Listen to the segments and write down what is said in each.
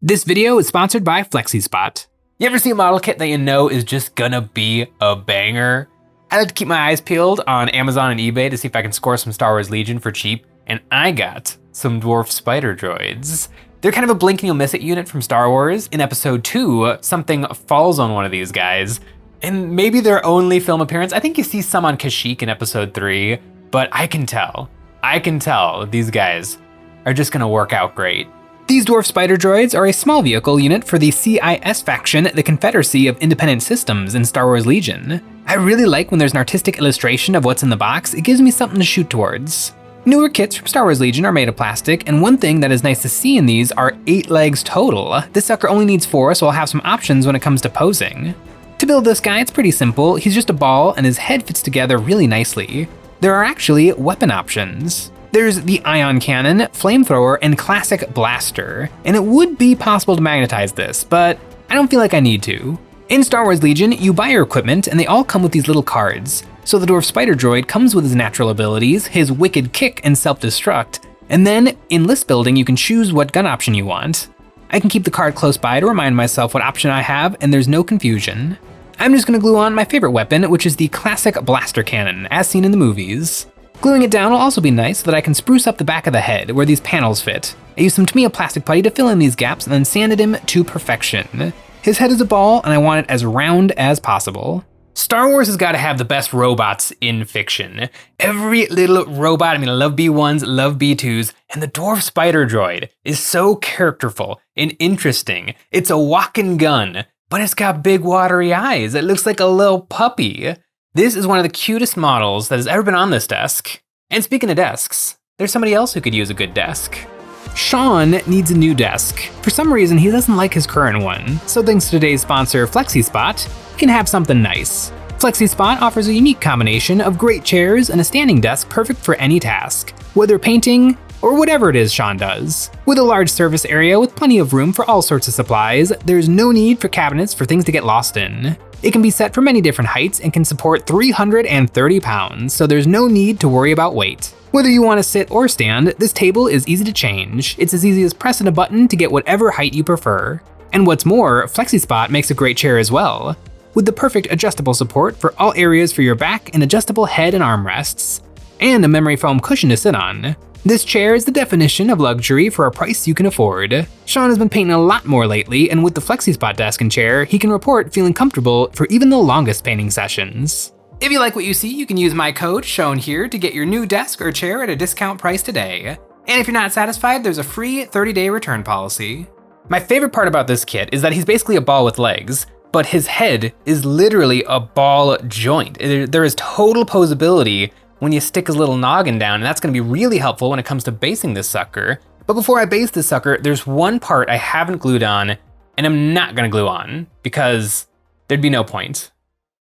This video is sponsored by Flexispot. You ever see a model kit that you know is just gonna be a banger? I like to keep my eyes peeled on Amazon and eBay to see if I can score some Star Wars Legion for cheap, and I got some dwarf spider droids. They're kind of a blink and you'll miss it unit from Star Wars. In episode 2, something falls on one of these guys, and maybe their only film appearance. I think you see some on Kashyyyk in episode 3, but I can tell these guys are just gonna work out great. These dwarf spider droids are a small vehicle unit for the CIS faction, the Confederacy of Independent Systems in Star Wars Legion. I really like when there's an artistic illustration of what's in the box. It gives me something to shoot towards. Newer kits from Star Wars Legion are made of plastic, and one thing that is nice to see in these are 8 legs total. This sucker only needs 4, so I'll have some options when it comes to posing. To build this guy, it's pretty simple. He's just a ball, and his head fits together really nicely. There are actually weapon options. There's the ion cannon, flamethrower, and classic blaster, and it would be possible to magnetize this, but I don't feel like I need to. In Star Wars Legion, you buy your equipment, and they all come with these little cards. So the dwarf spider droid comes with his natural abilities, his wicked kick and self-destruct, and then in list building you can choose what gun option you want. I can keep the card close by to remind myself what option I have, and there's no confusion. I'm just gonna glue on my favorite weapon, which is the classic blaster cannon, as seen in the movies. Gluing it down will also be nice so that I can spruce up the back of the head where these panels fit. I used some Tamiya plastic putty to fill in these gaps and then sanded him to perfection. His head is a ball and I want it as round as possible. Star Wars has got to have the best robots in fiction. Every little robot, I love B1s, love B2s, and the dwarf spider droid is so characterful and interesting. It's a walking gun, but it's got big watery eyes. It looks like a little puppy. This is one of the cutest models that has ever been on this desk. And speaking of desks, there's somebody else who could use a good desk. Sean needs a new desk. For some reason, he doesn't like his current one, so thanks to today's sponsor, Flexispot, he can have something nice. Flexispot offers a unique combination of great chairs and a standing desk perfect for any task, whether painting or whatever it is Sean does. With a large surface area with plenty of room for all sorts of supplies, there's no need for cabinets for things to get lost in. It can be set for many different heights and can support 330 pounds, so there's no need to worry about weight. Whether you want to sit or stand, this table is easy to change. It's as easy as pressing a button to get whatever height you prefer. And what's more, Flexispot makes a great chair as well, with the perfect adjustable support for all areas for your back and adjustable head and armrests, and a memory foam cushion to sit on. This chair is the definition of luxury for a price you can afford. Sean has been painting a lot more lately, and with the Flexispot desk and chair, he can report feeling comfortable for even the longest painting sessions. If you like what you see, you can use my code shown here to get your new desk or chair at a discount price today. And if you're not satisfied, there's a free 30-day return policy. My favorite part about this kit is that he's basically a ball with legs, but his head is literally a ball joint. There is total posability when you stick his little noggin down, and that's gonna be really helpful when it comes to basing this sucker. But before I base this sucker, there's one part I haven't glued on, and I'm not gonna glue on, because there'd be no point.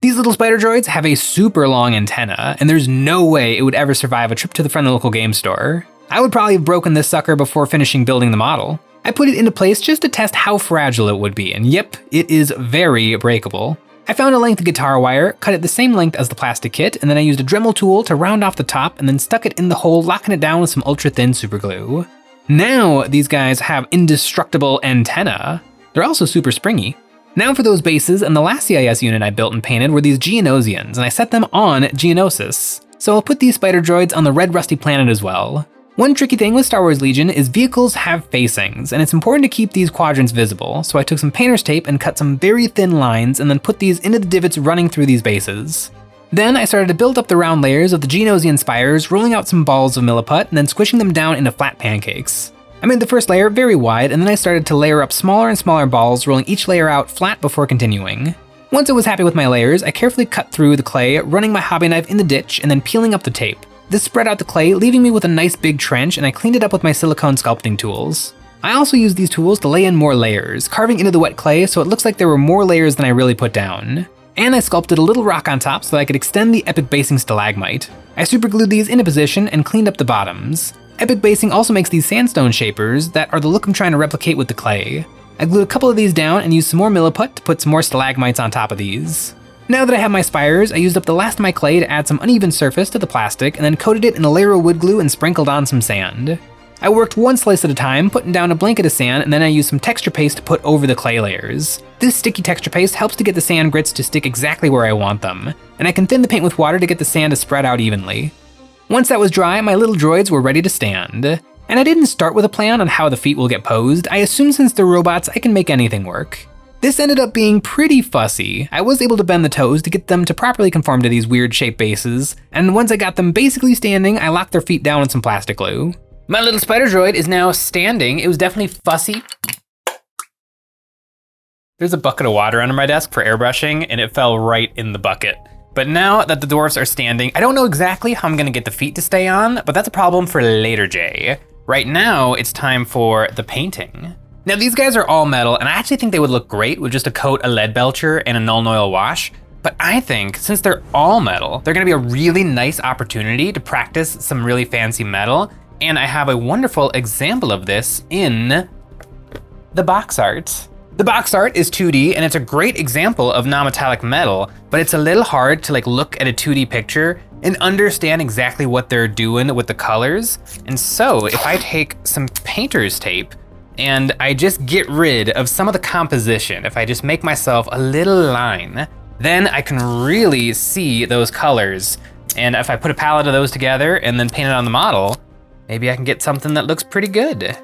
These little spider droids have a super long antenna, and there's no way it would ever survive a trip to the friendly local game store. I would probably have broken this sucker before finishing building the model. I put it into place just to test how fragile it would be, and yep, it is very breakable. I found a length of guitar wire, cut it the same length as the plastic kit, and then I used a Dremel tool to round off the top and then stuck it in the hole, locking it down with some ultra thin super glue. Now these guys have indestructible antenna. They're also super springy. Now for those bases, and the last CIS unit I built and painted were these Geonosians, and I set them on Geonosis. So I'll put these spider droids on the red rusty planet as well. One tricky thing with Star Wars Legion is vehicles have facings, and it's important to keep these quadrants visible, so I took some painter's tape and cut some very thin lines and then put these into the divots running through these bases. Then I started to build up the round layers of the Geonosian spires, rolling out some balls of milliput and then squishing them down into flat pancakes. I made the first layer very wide, and then I started to layer up smaller and smaller balls, rolling each layer out flat before continuing. Once I was happy with my layers, I carefully cut through the clay, running my hobby knife in the ditch and then peeling up the tape. This spread out the clay, leaving me with a nice big trench, and I cleaned it up with my silicone sculpting tools. I also used these tools to lay in more layers, carving into the wet clay so it looks like there were more layers than I really put down. And I sculpted a little rock on top so that I could extend the epic basing stalagmite. I superglued these into position and cleaned up the bottoms. Epic basing also makes these sandstone shapers that are the look I'm trying to replicate with the clay. I glued a couple of these down and used some more milliput to put some more stalagmites on top of these. Now that I have my spires, I used up the last of my clay to add some uneven surface to the plastic and then coated it in a layer of wood glue and sprinkled on some sand. I worked one slice at a time, putting down a blanket of sand, and then I used some texture paste to put over the clay layers. This sticky texture paste helps to get the sand grits to stick exactly where I want them, and I can thin the paint with water to get the sand to spread out evenly. Once that was dry, my little droids were ready to stand. And I didn't start with a plan on how the feet will get posed. I assume since they're robots, I can make anything work. This ended up being pretty fussy. I was able to bend the toes to get them to properly conform to these weird shaped bases, and once I got them basically standing, I locked their feet down with some plastic glue. My little spider droid is now standing. It was definitely fussy. There's a bucket of water under my desk for airbrushing, and it fell right in the bucket. But now that the dwarfs are standing, I don't know exactly how I'm gonna get the feet to stay on, but that's a problem for later, Jay. Right now, it's time for the painting. Now these guys are all metal, and I actually think they would look great with just a coat of lead belcher and a Nuln Oil wash. But I think since they're all metal, they're gonna be a really nice opportunity to practice some really fancy metal. And I have a wonderful example of this in the box art. The box art is 2D, and it's a great example of non-metallic metal, but it's a little hard to look at a 2D picture and understand exactly what they're doing with the colors. And so if I take some painter's tape and I just get rid of some of the composition, if I just make myself a little line, then I can really see those colors. And if I put a palette of those together and then paint it on the model, maybe I can get something that looks pretty good.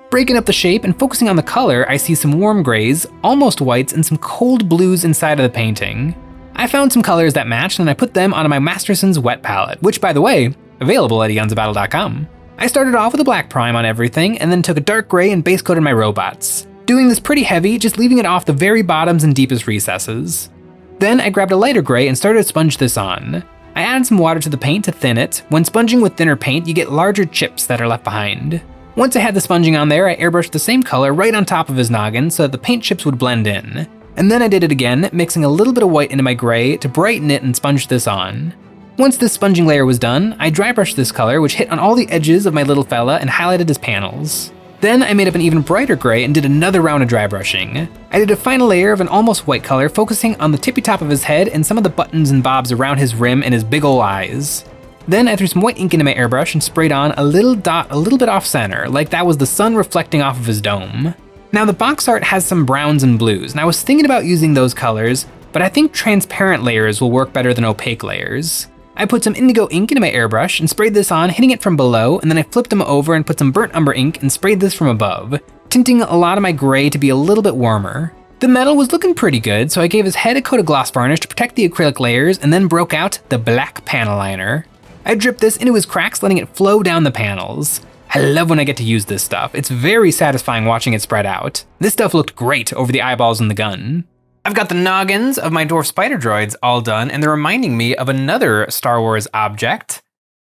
Breaking up the shape and focusing on the color, I see some warm grays, almost whites, and some cold blues inside of the painting. I found some colors that matched and I put them onto my Masterson's wet palette, which by the way, available at EonsOfBattle.com. I started off with a black prime on everything and then took a dark gray and base coated my robots. Doing this pretty heavy, just leaving it off the very bottoms and deepest recesses. Then I grabbed a lighter gray and started to sponge this on. I added some water to the paint to thin it. When sponging with thinner paint, you get larger chips that are left behind. Once I had the sponging on there, I airbrushed the same color right on top of his noggin so that the paint chips would blend in. And then I did it again, mixing a little bit of white into my gray to brighten it and sponge this on. Once this sponging layer was done, I dry brushed this color, which hit on all the edges of my little fella and highlighted his panels. Then I made up an even brighter gray and did another round of dry brushing. I did a final layer of an almost white color, focusing on the tippy top of his head and some of the buttons and bobs around his rim and his big ol' eyes. Then I threw some white ink into my airbrush and sprayed on a little dot a little bit off center, like that was the sun reflecting off of his dome. Now the box art has some browns and blues, and I was thinking about using those colors, but I think transparent layers will work better than opaque layers. I put some indigo ink into my airbrush and sprayed this on, hitting it from below, and then I flipped them over and put some burnt umber ink and sprayed this from above, tinting a lot of my gray to be a little bit warmer. The metal was looking pretty good, so I gave his head a coat of gloss varnish to protect the acrylic layers and then broke out the black panel liner. I dripped this into his cracks, letting it flow down the panels. I love when I get to use this stuff. It's very satisfying watching it spread out. This stuff looked great over the eyeballs in the gun. I've got the noggins of my dwarf spider droids all done, and they're reminding me of another Star Wars object,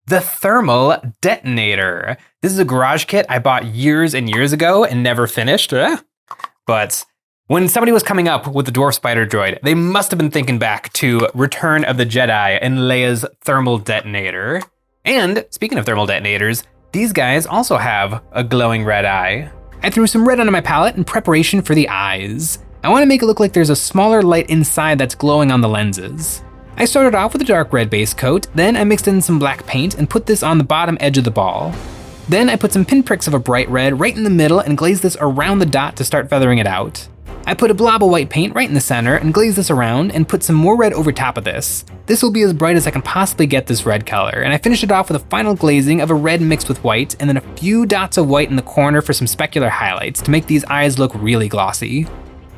the thermal detonator. This is a garage kit I bought years and years ago and never finished. But when somebody was coming up with the dwarf spider droid, they must have been thinking back to Return of the Jedi and Leia's thermal detonator. And speaking of thermal detonators, these guys also have a glowing red eye. I threw some red onto my palette in preparation for the eyes. I want to make it look like there's a smaller light inside that's glowing on the lenses. I started off with a dark red base coat, then I mixed in some black paint and put this on the bottom edge of the ball. Then I put some pinpricks of a bright red right in the middle and glazed this around the dot to start feathering it out. I put a blob of white paint right in the center and glazed this around and put some more red over top of this. This will be as bright as I can possibly get this red color, and I finished it off with a final glazing of a red mixed with white and then a few dots of white in the corner for some specular highlights to make these eyes look really glossy.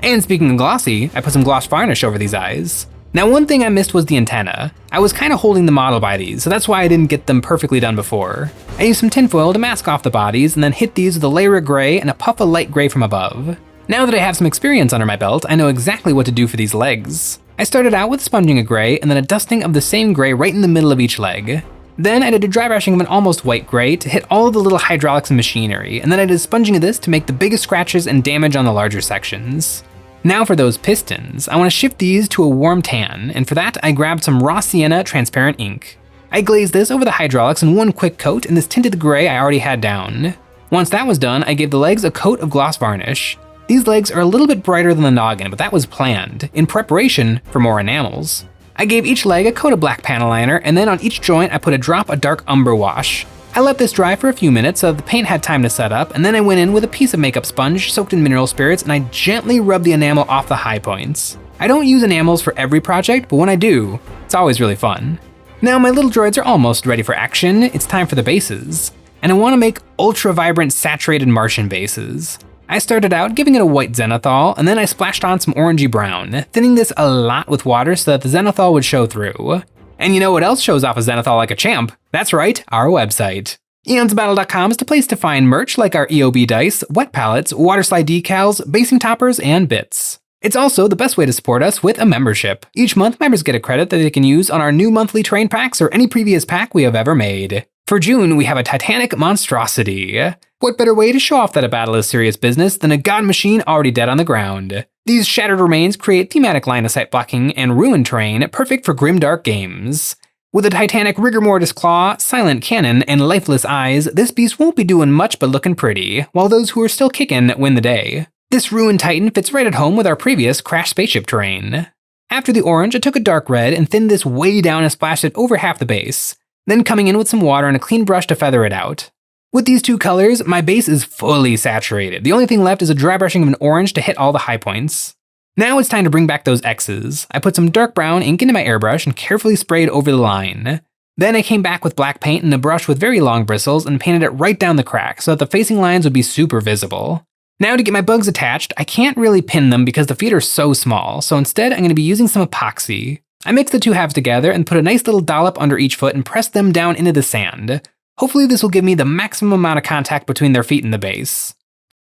And speaking of glossy, I put some gloss varnish over these eyes. Now one thing I missed was the antenna. I was kind of holding the model by these, so that's why I didn't get them perfectly done before. I used some tinfoil to mask off the bodies and then hit these with a layer of gray and a puff of light gray from above. Now that I have some experience under my belt, I know exactly what to do for these legs. I started out with sponging a gray and then a dusting of the same gray right in the middle of each leg. Then I did a dry brushing of an almost white gray to hit all of the little hydraulics and machinery, and then I did sponging of this to make the biggest scratches and damage on the larger sections. Now for those pistons, I want to shift these to a warm tan, and for that I grabbed some raw sienna transparent ink. I glazed this over the hydraulics in one quick coat and this tinted gray I already had down. Once that was done, I gave the legs a coat of gloss varnish. These legs are a little bit brighter than the noggin, but that was planned, in preparation for more enamels. I gave each leg a coat of black panel liner, and then on each joint I put a drop of dark umber wash. I let this dry for a few minutes so the paint had time to set up, and then I went in with a piece of makeup sponge soaked in mineral spirits and I gently rubbed the enamel off the high points. I don't use enamels for every project, but when I do, it's always really fun. Now my little droids are almost ready for action, it's time for the bases. And I want to make ultra vibrant saturated Martian bases. I started out giving it a white zenithal, and then I splashed on some orangey brown, thinning this a lot with water so that the zenithal would show through. And you know what else shows off a zenithal like a champ? That's right, our website. EonsOfBattle.com is the place to find merch like our EOB dice, wet palettes, water slide decals, basing toppers, and bits. It's also the best way to support us with a membership. Each month, members get a credit that they can use on our new monthly terrain packs or any previous pack we have ever made. For June, we have a Titanic monstrosity. What better way to show off that a battle is serious business than a god machine already dead on the ground? These shattered remains create thematic line of sight blocking and ruined terrain perfect for grimdark games. With a Titanic rigor mortis claw, silent cannon, and lifeless eyes, this beast won't be doing much but looking pretty, while those who are still kicking win the day. This ruined titan fits right at home with our previous crash spaceship terrain. After the orange, I took a dark red and thinned this way down and splashed it over half the base, then coming in with some water and a clean brush to feather it out. With these two colors, my base is fully saturated. The only thing left is a dry brushing of an orange to hit all the high points. Now it's time to bring back those X's. I put some dark brown ink into my airbrush and carefully sprayed over the line. Then I came back with black paint and a brush with very long bristles and painted it right down the crack so that the facing lines would be super visible. Now to get my bugs attached, I can't really pin them because the feet are so small, so instead I'm going to be using some epoxy. I mix the two halves together and put a nice little dollop under each foot and press them down into the sand. Hopefully this will give me the maximum amount of contact between their feet and the base.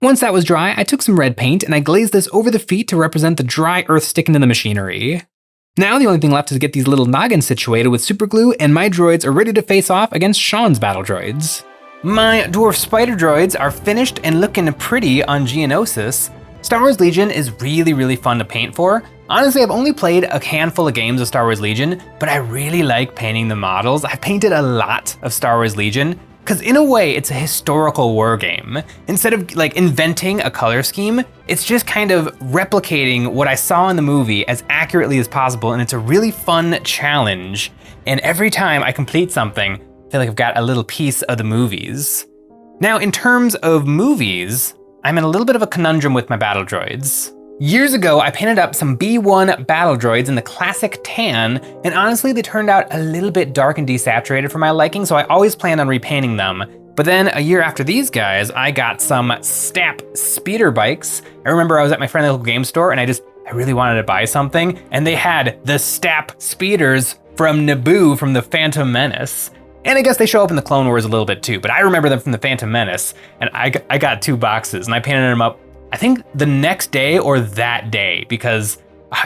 Once that was dry, I took some red paint and I glazed this over the feet to represent the dry earth sticking to the machinery. Now the only thing left is to get these little noggins situated with super glue, and my droids are ready to face off against Sean's battle droids. My dwarf spider droids are finished and looking pretty on Geonosis. Star Wars Legion is really fun to paint for. Honestly, I've only played a handful of games of Star Wars Legion, but I really like painting the models. I've painted a lot of Star Wars Legion, because in a way, it's a historical war game. Instead of like inventing a color scheme, it's just kind of replicating what I saw in the movie as accurately as possible, and it's a really fun challenge. And every time I complete something, I feel like I've got a little piece of the movies. Now, in terms of movies, I'm in a little bit of a conundrum with my battle droids. Years ago, I painted up some B1 battle droids in the classic tan, and honestly, they turned out a little bit dark and desaturated for my liking, so I always planned on repainting them. But then a year after these guys, I got some Stap speeder bikes. I remember I was at my friendly local game store and I really wanted to buy something, and they had the Stap speeders from Naboo from the Phantom Menace. And I guess they show up in the Clone Wars a little bit too, but I remember them from the Phantom Menace, and I got 2 boxes and I painted them up, I think the next day or that day, because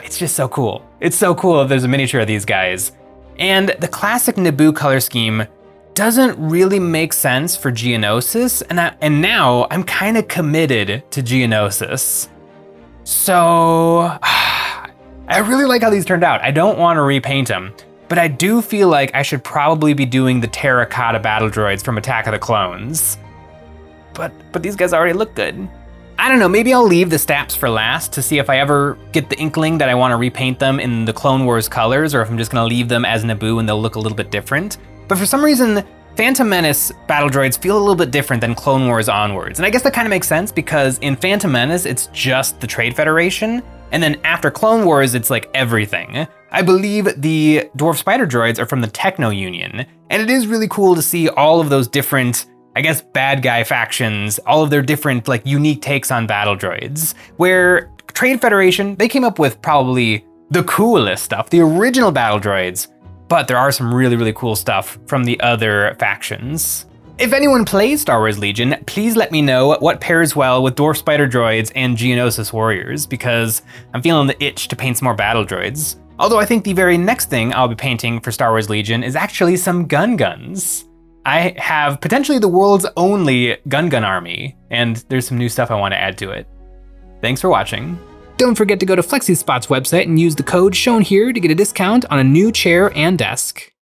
it's just so cool. It's so cool that there's a miniature of these guys. And the classic Naboo color scheme doesn't really make sense for Geonosis, and now I'm kind of committed to Geonosis. So, I really like how these turned out. I don't want to repaint them, but I do feel like I should probably be doing the terracotta battle droids from Attack of the Clones. But these guys already look good. I don't know, maybe I'll leave the Staps for last to see if I ever get the inkling that I want to repaint them in the Clone Wars colors, or if I'm just gonna leave them as Naboo and they'll look a little bit different. But for some reason, Phantom Menace battle droids feel a little bit different than Clone Wars onwards. And I guess that kind of makes sense because in Phantom Menace, it's just the Trade Federation. And then after Clone Wars, it's like everything. I believe the Dwarf Spider droids are from the Techno Union. And it is really cool to see all of those different, I guess, bad guy factions, all of their different like unique takes on battle droids. Where Trade Federation, they came up with probably the coolest stuff, the original battle droids. But there are some really cool stuff from the other factions. If anyone plays Star Wars Legion, please let me know what pairs well with Dwarf Spider droids and Geonosis warriors, because I'm feeling the itch to paint some more battle droids. Although I think the very next thing I'll be painting for Star Wars Legion is actually some guns. I have potentially the world's only gun army, and there's some new stuff I want to add to it. Thanks for watching. Don't forget to go to Flexispot's website and use the code shown here to get a discount on a new chair and desk.